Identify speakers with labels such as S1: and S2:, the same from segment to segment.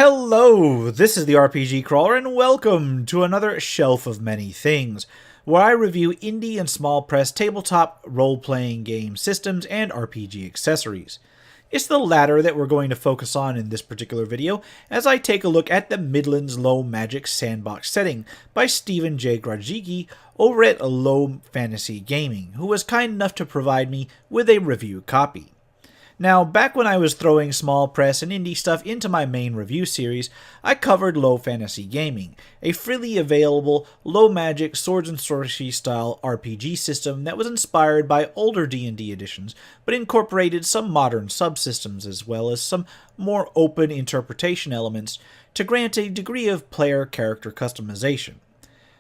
S1: Hello, this is the RPG Crawler, and welcome to another Shelf of Many Things, where I review indie and small press tabletop role-playing game systems and RPG accessories. It's the latter that we're going to focus on in this particular video, as I take a look at the Midlands Low Magic Sandbox setting by Stephen J. Gradzicki over at Low Fantasy Gaming, who was kind enough to provide me with a review copy. Now, back when I was throwing small press and indie stuff into my main review series, I covered Low Fantasy Gaming, a freely available, low magic, swords and sorcery style RPG system that was inspired by older D&D editions, but incorporated some modern subsystems as well as some more open interpretation elements to grant a degree of player character customization.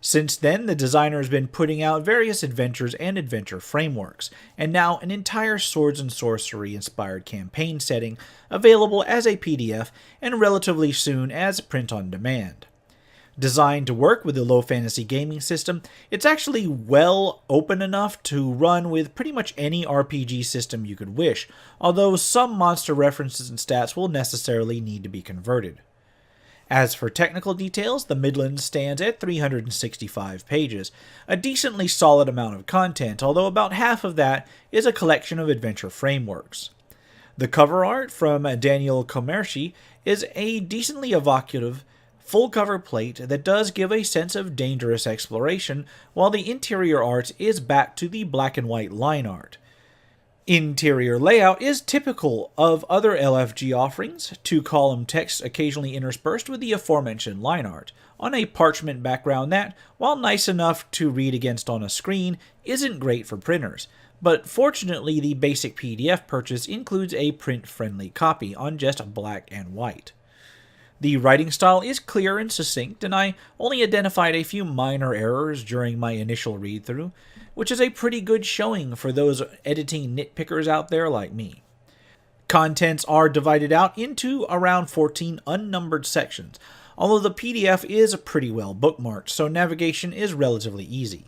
S1: Since then, the designer has been putting out various adventures and adventure frameworks, and now an entire Swords and Sorcery inspired campaign setting available as a PDF and relatively soon as print on demand. Designed to work with the Low Fantasy Gaming system, it's actually well open enough to run with pretty much any RPG system you could wish, although some monster references and stats will necessarily need to be converted. As for technical details, the Midlands stands at 365 pages, a decently solid amount of content, although about half of that is a collection of adventure frameworks. The cover art from Daniel Comerci is a decently evocative, full-cover plate that does give a sense of dangerous exploration, while the interior art is back to the black and white line art. Interior layout is typical of other LFG offerings, two-column text occasionally interspersed with the aforementioned line art, on a parchment background that, while nice enough to read against on a screen, isn't great for printers, but fortunately the basic PDF purchase includes a print-friendly copy on just black and white. The writing style is clear and succinct, and I only identified a few minor errors during my initial read-through, which is a pretty good showing for those editing nitpickers out there like me. Contents are divided out into around 14 unnumbered sections, although the PDF is pretty well bookmarked, so navigation is relatively easy.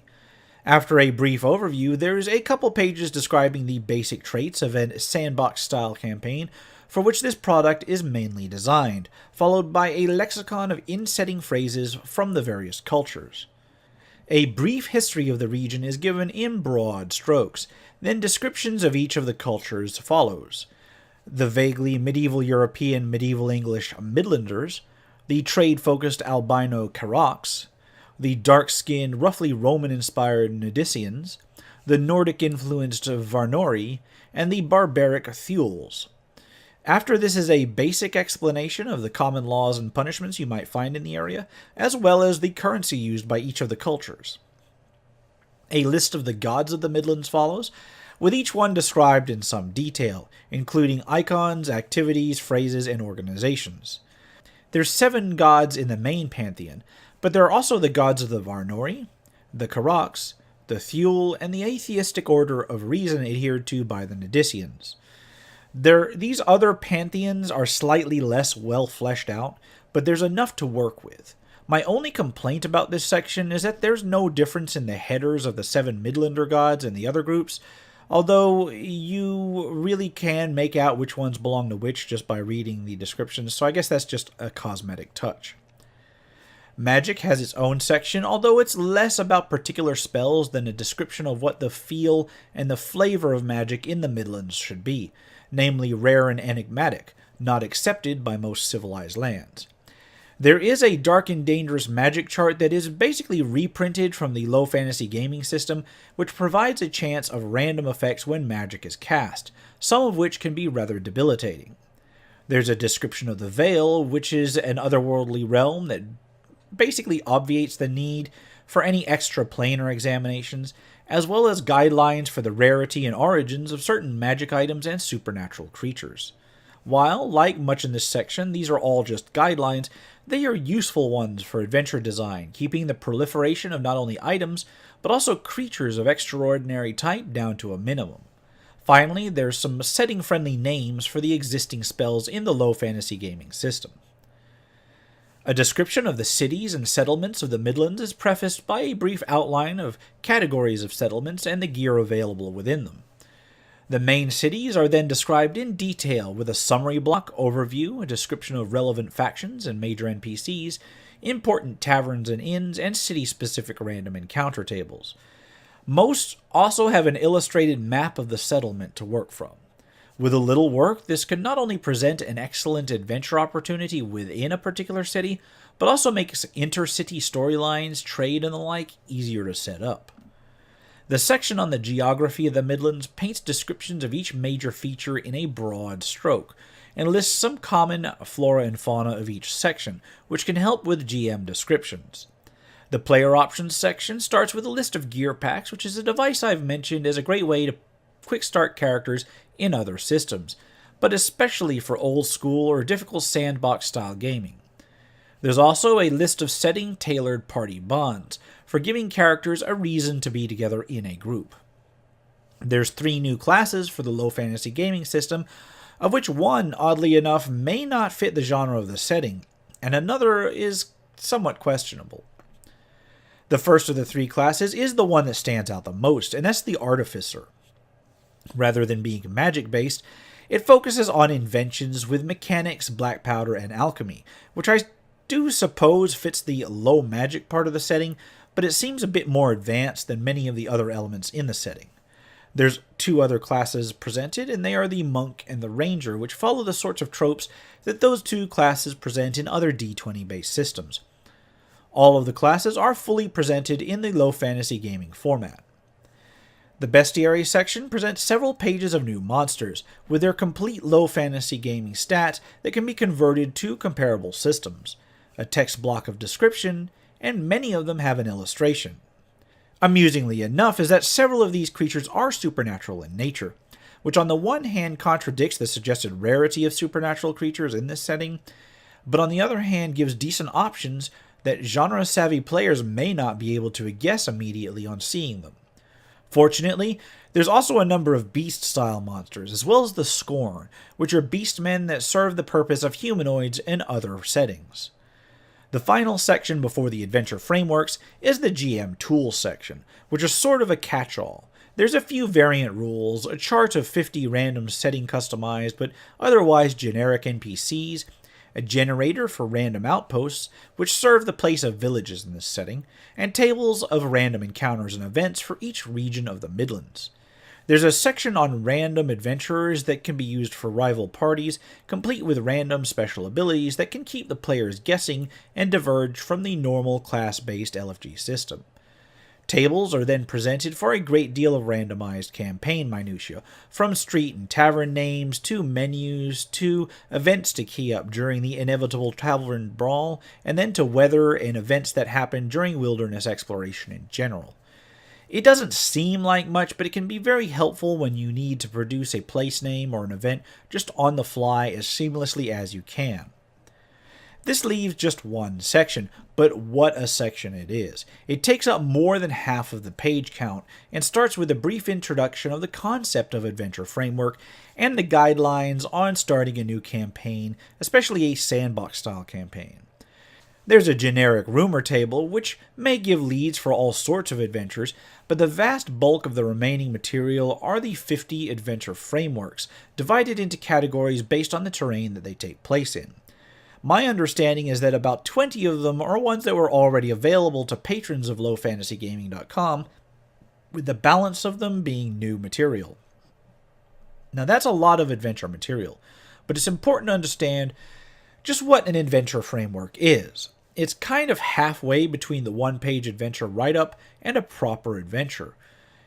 S1: After a brief overview, there's a couple pages describing the basic traits of a sandbox-style campaign, for which this product is mainly designed, followed by a lexicon of in-setting phrases from the various cultures. A brief history of the region is given in broad strokes, then descriptions of each of the cultures follows. The vaguely medieval European medieval English Midlanders, the trade-focused albino Karoks, the dark-skinned, roughly Roman-inspired Nudicians, the Nordic-influenced Varnori, and the barbaric Thules. After this is a basic explanation of the common laws and punishments you might find in the area, as well as the currency used by each of the cultures. A list of the gods of the Midlands follows, with each one described in some detail, including icons, activities, phrases, and organizations. There's 7 gods in the main pantheon, but there are also the gods of the Varnori, the Karoks, the Thule, and the atheistic order of reason adhered to by the Nudicians. These other pantheons are slightly less well fleshed out, but there's enough to work with. My only complaint about this section is that there's no difference in the headers of the 7 Midlander gods and the other groups, although you really can make out which ones belong to which just by reading the descriptions, so I guess that's just a cosmetic touch. Magic has its own section, although it's less about particular spells than a description of what the feel and the flavor of magic in the Midlands should be, namely rare and enigmatic, not accepted by most civilized lands. There is a dark and dangerous magic chart that is basically reprinted from the Low Fantasy Gaming system, which provides a chance of random effects when magic is cast, some of which can be rather debilitating. There's a description of the Veil, which is an otherworldly realm that basically obviates the need for any extra planar examinations, as well as guidelines for the rarity and origins of certain magic items and supernatural creatures. While, like much in this section, these are all just guidelines, they are useful ones for adventure design, keeping the proliferation of not only items, but also creatures of extraordinary type down to a minimum. Finally, there's some setting-friendly names for the existing spells in the Low Fantasy Gaming system. A description of the cities and settlements of the Midlands is prefaced by a brief outline of categories of settlements and the gear available within them. The main cities are then described in detail with a summary block, overview, a description of relevant factions and major NPCs, important taverns and inns, and city-specific random encounter tables. Most also have an illustrated map of the settlement to work from. With a little work, this can not only present an excellent adventure opportunity within a particular city, but also makes intercity storylines, trade, and the like easier to set up. The section on the geography of the Midlands paints descriptions of each major feature in a broad stroke, and lists some common flora and fauna of each section, which can help with GM descriptions. The player options section starts with a list of gear packs, which is a device I've mentioned as a great way to quick start characters in other systems, but especially for old school or difficult sandbox style gaming. There's also a list of setting-tailored party bonds, for giving characters a reason to be together in a group. There's 3 new classes for the low fantasy gaming system, of which one, oddly enough, may not fit the genre of the setting, and another is somewhat questionable. The first of the 3 classes is the one that stands out the most, and that's the Artificer. Rather than being magic-based, it focuses on inventions with mechanics, black powder, and alchemy, which I do suppose fits the low magic part of the setting, but it seems a bit more advanced than many of the other elements in the setting. There's 2 other classes presented, and they are the Monk and the Ranger, which follow the sorts of tropes that those 2 classes present in other D20-based systems. All of the classes are fully presented in the low fantasy gaming format. The bestiary section presents several pages of new monsters, with their complete low fantasy gaming stats that can be converted to comparable systems, a text block of description, and many of them have an illustration. Amusingly enough is that several of these creatures are supernatural in nature, which on the one hand contradicts the suggested rarity of supernatural creatures in this setting, but on the other hand gives decent options that genre-savvy players may not be able to guess immediately on seeing them. Fortunately, there's also a number of beast-style monsters, as well as the Scorn, which are beastmen that serve the purpose of humanoids in other settings. The final section before the adventure frameworks is the GM Tools section, which is sort of a catch-all. There's a few variant rules, a chart of 50 random setting customized but otherwise generic NPCs, a generator for random outposts, which serve the place of villages in this setting, and tables of random encounters and events for each region of the Midlands. There's a section on random adventurers that can be used for rival parties, complete with random special abilities that can keep the players guessing and diverge from the normal class-based LFG system. Tables are then presented for a great deal of randomized campaign minutiae, from street and tavern names to menus to events to key up during the inevitable tavern brawl, and then to weather and events that happen during wilderness exploration in general. It doesn't seem like much, but it can be very helpful when you need to produce a place name or an event just on the fly as seamlessly as you can. This leaves just one section, but what a section it is. It takes up more than half of the page count and starts with a brief introduction of the concept of adventure framework and the guidelines on starting a new campaign, especially a sandbox-style campaign. There's a generic rumor table, which may give leads for all sorts of adventures, but the vast bulk of the remaining material are the 50 adventure frameworks, divided into categories based on the terrain that they take place in. My understanding is that about 20 of them are ones that were already available to patrons of lowfantasygaming.com, with the balance of them being new material. Now that's a lot of adventure material, but it's important to understand just what an adventure framework is. It's kind of halfway between the one-page adventure write-up and a proper adventure.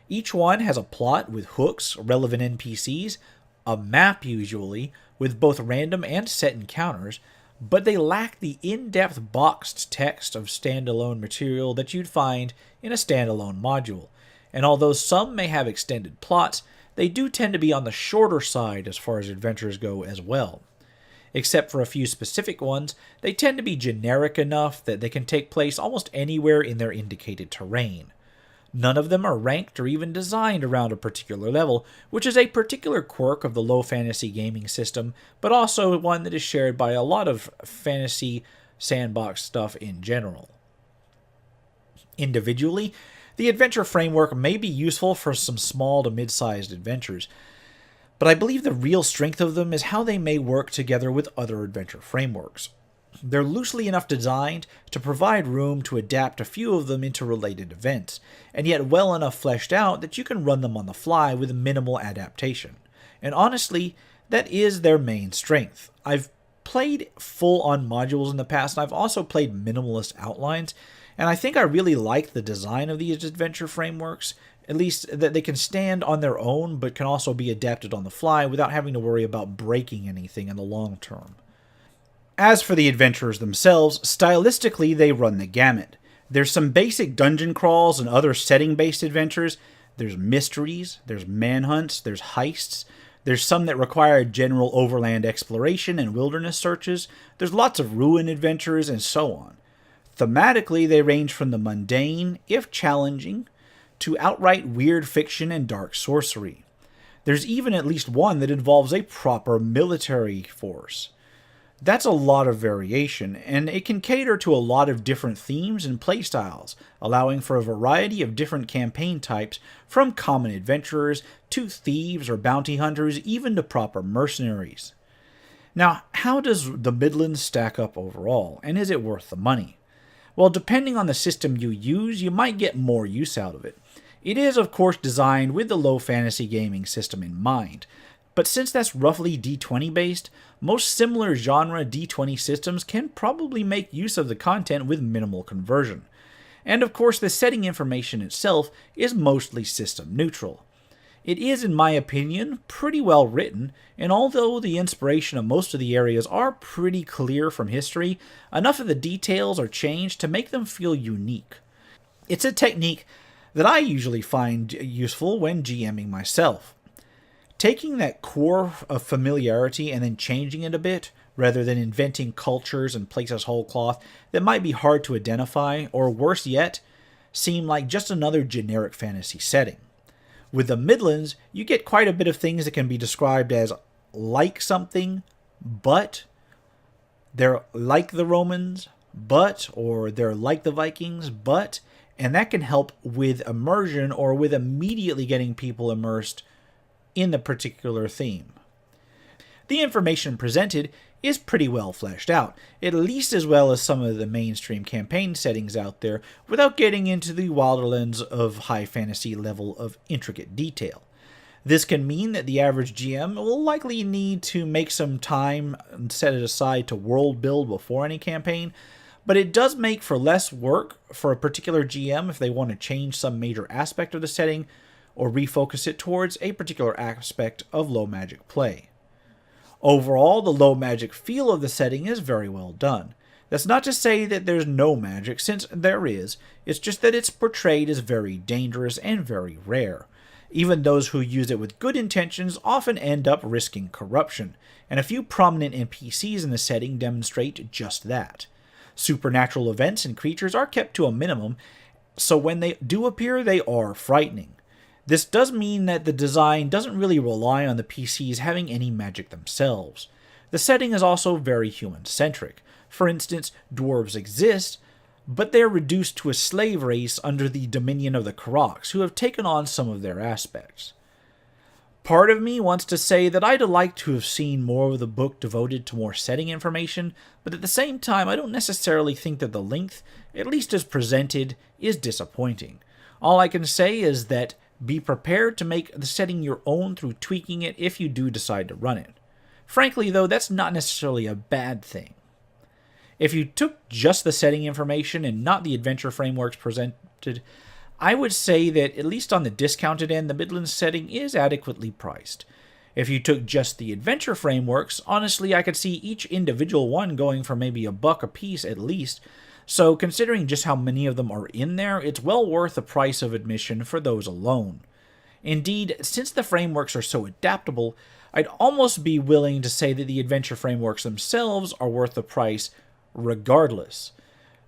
S1: Each one has a plot with hooks, relevant NPCs, a map usually, with both random and set encounters, but they lack the in-depth boxed text of standalone material that you'd find in a standalone module. And although some may have extended plots, they do tend to be on the shorter side as far as adventures go as well. Except for a few specific ones, they tend to be generic enough that they can take place almost anywhere in their indicated terrain. None of them are ranked or even designed around a particular level, which is a particular quirk of the low fantasy gaming system, but also one that is shared by a lot of fantasy sandbox stuff in general. Individually, the adventure framework may be useful for some small to mid-sized adventures, but I believe the real strength of them is how they may work together with other adventure frameworks. They're loosely enough designed to provide room to adapt a few of them into related events, and yet well enough fleshed out that you can run them on the fly with minimal adaptation. And honestly, that is their main strength. I've played full-on modules in the past, and I've also played minimalist outlines, and I think I really like the design of these adventure frameworks, at least that they can stand on their own but can also be adapted on the fly without having to worry about breaking anything in the long term. As for the adventurers themselves, stylistically they run the gamut. There's some basic dungeon crawls and other setting-based adventures. There's mysteries, there's manhunts, there's heists. There's some that require general overland exploration and wilderness searches. There's lots of ruin adventures and so on. Thematically, they range from the mundane, if challenging, to outright weird fiction and dark sorcery. There's even at least one that involves a proper military force. That's a lot of variation, and it can cater to a lot of different themes and playstyles, allowing for a variety of different campaign types, from common adventurers to thieves or bounty hunters, even to proper mercenaries. Now, how does the Midlands stack up overall, and is it worth the money? Well, depending on the system you use, you might get more use out of it. It is, of course, designed with the low fantasy gaming system in mind, but since that's roughly D20 based, most similar genre D20 systems can probably make use of the content with minimal conversion. And of course, the setting information itself is mostly system neutral. It is, in my opinion, pretty well written, and although the inspiration of most of the areas are pretty clear from history, enough of the details are changed to make them feel unique. It's a technique that I usually find useful when GMing myself. Taking that core of familiarity and then changing it a bit, rather than inventing cultures and places whole cloth that might be hard to identify, or worse yet, seem like just another generic fantasy setting. With the Midlands, you get quite a bit of things that can be described as like something, but they're like the Romans, but, or they're like the Vikings, but, and that can help with immersion or with immediately getting people immersed in the particular theme. The information presented is pretty well fleshed out, at least as well as some of the mainstream campaign settings out there, without getting into the wilderlands of high fantasy level of intricate detail. This can mean that the average GM will likely need to make some time and set it aside to world build before any campaign, but it does make for less work for a particular GM if they want to change some major aspect of the setting or refocus it towards a particular aspect of low magic play. Overall, the low magic feel of the setting is very well done. That's not to say that there's no magic, since there is, it's just that it's portrayed as very dangerous and very rare. Even those who use it with good intentions often end up risking corruption, and a few prominent NPCs in the setting demonstrate just that. Supernatural events and creatures are kept to a minimum, so when they do appear, they are frightening. This does mean that the design doesn't really rely on the PCs having any magic themselves. The setting is also very human-centric. For instance, dwarves exist, but they are reduced to a slave race under the dominion of the Karoks, who have taken on some of their aspects. Part of me wants to say that I'd like to have seen more of the book devoted to more setting information, but at the same time I don't necessarily think that the length, at least as presented, is disappointing. All I can say is that be prepared to make the setting your own through tweaking it if you do decide to run it. Frankly, though, that's not necessarily a bad thing. If you took just the setting information and not the adventure frameworks presented, I would say that, at least on the discounted end, the Midlands setting is adequately priced. If you took just the adventure frameworks, honestly, I could see each individual one going for maybe $1 a piece at least, so considering just how many of them are in there, it's well worth the price of admission for those alone. Indeed, since the frameworks are so adaptable, I'd almost be willing to say that the adventure frameworks themselves are worth the price regardless.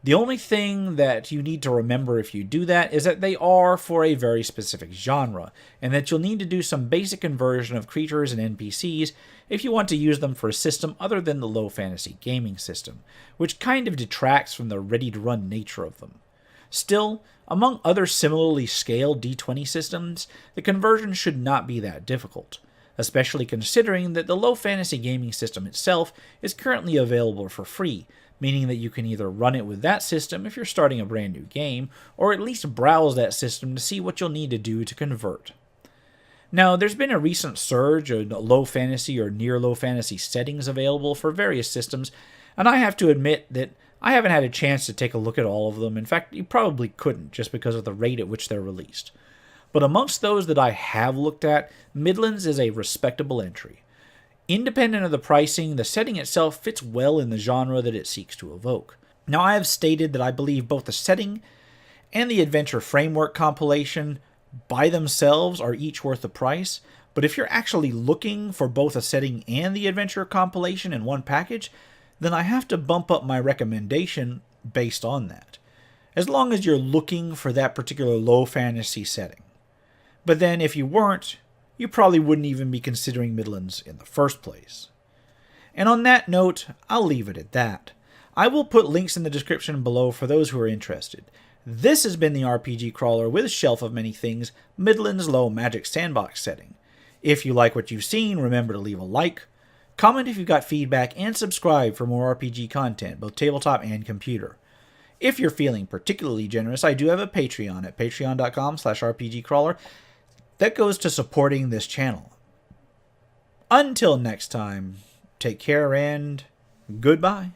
S1: The only thing that you need to remember if you do that is that they are for a very specific genre, and that you'll need to do some basic conversion of creatures and NPCs if you want to use them for a system other than the low fantasy gaming system, which kind of detracts from the ready-to-run nature of them. Still, among other similarly scaled D20 systems, the conversion should not be that difficult. especially considering that the low fantasy gaming system itself is currently available for free, meaning that you can either run it with that system if you're starting a brand new game, or at least browse that system to see what you'll need to do to convert. Now, there's been a recent surge in low fantasy or near low fantasy settings available for various systems, and I have to admit that I haven't had a chance to take a look at all of them. In fact, you probably couldn't, just because of the rate at which they're released. But amongst those that I have looked at, Midlands is a respectable entry. Independent of the pricing, the setting itself fits well in the genre that it seeks to evoke. Now, I have stated that I believe both the setting and the adventure framework compilation by themselves are each worth the price, but if you're actually looking for both a setting and the adventure compilation in one package, then I have to bump up my recommendation based on that, as long as you're looking for that particular low fantasy setting. But then if you weren't, you probably wouldn't even be considering Midlands in the first place. And on that note, I'll leave it at that. I will put links in the description below for those who are interested. This has been the RPG Crawler with Shelf of Many Things, Midlands Low Magic Sandbox setting. If you like what you've seen, remember to leave a like, comment if you've got feedback, and subscribe for more RPG content, both tabletop and computer. If you're feeling particularly generous, I do have a Patreon at patreon.com/rpgcrawler that goes to supporting this channel. Until next time, take care and goodbye.